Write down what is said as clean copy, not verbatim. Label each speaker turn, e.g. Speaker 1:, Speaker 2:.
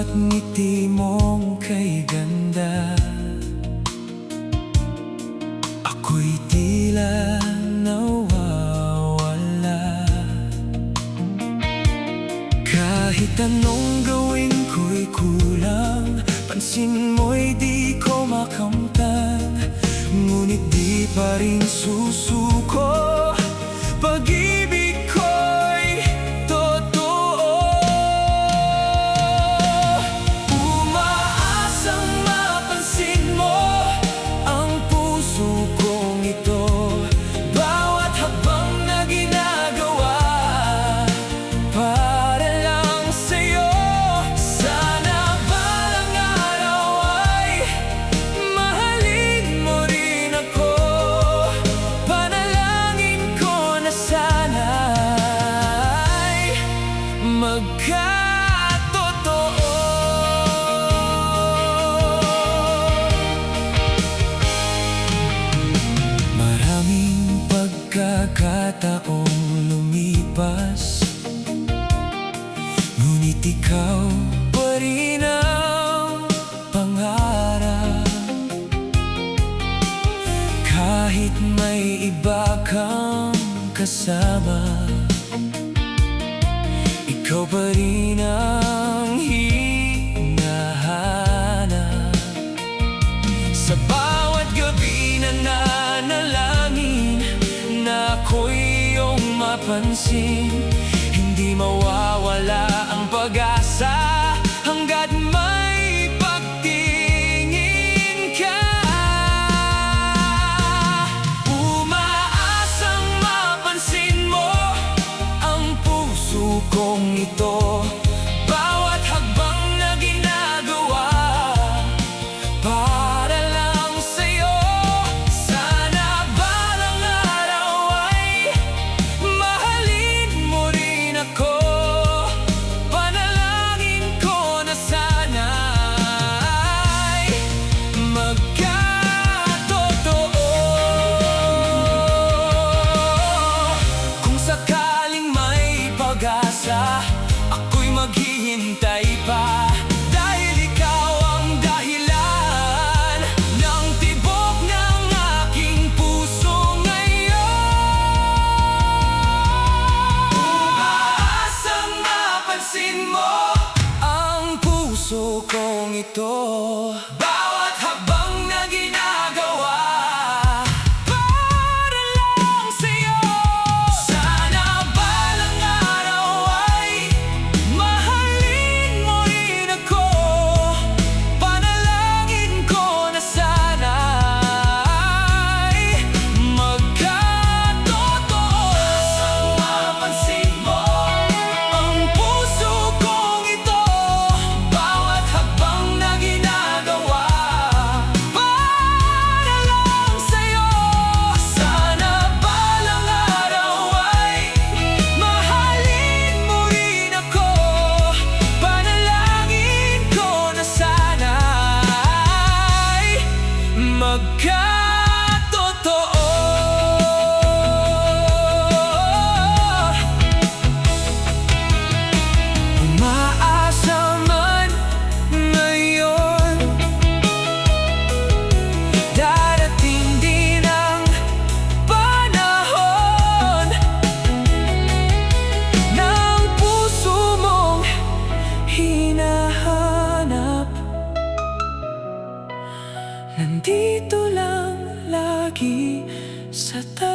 Speaker 1: bawat ngiti mong kay ganda, ako'y tila nawawala. Kahit anong gawin ko'y kulang, pansin mo'y di ko makamtan. Ngunit di pa rin susuko, pag-ibig ko'y totoo. Umaasang mapansin mo ang puso kong ito, bawat habang na ginagawa para lang sa'yo. Sana balang araw ay mahalin mo rin ako, panalangin ko na sana'y magkatotoo. Maraming pagkakataong lumipas, ngunit ikaw pa rin ang pangarap. Kahit may iba kang kasama, ikaw pa rin ang hinahanap. Sa bawat gabi nananalangin na ako'y iyong mapansin, hindi mawawala ang pag-asa hanggat may pagtingin ka. Umaasang mapansin mo ang puso kong ito, bawat hagbang na ginagawa para lang sa'yo. Sana balang araw ay mahalin mo rin ako, panalangin ko na sana'y magkatotoo. Kung sakaling may pag-asa, ako'y maghihintay pa, dahil ikaw ang dahilan ng tibok ng aking puso ngayon. Umaasang mapansin mo ang puso kong ito, bawat habang na ginagawa para lang sa'yo. Sana balang araw ay mahalin mo rin ako, panalangin ko na sana'y magkatotoo. Umaasang mapansin mo ang puso kong ito, bawat habang na ginagawa para lang sa'yo. Sana balang araw ay mahalin mo rin ako, panalangin ko na sana'y magkatotoo. Umaasa man ngayon, darating din ang panahon ng puso mong hinahanap. Nandito lang lagi sa tabi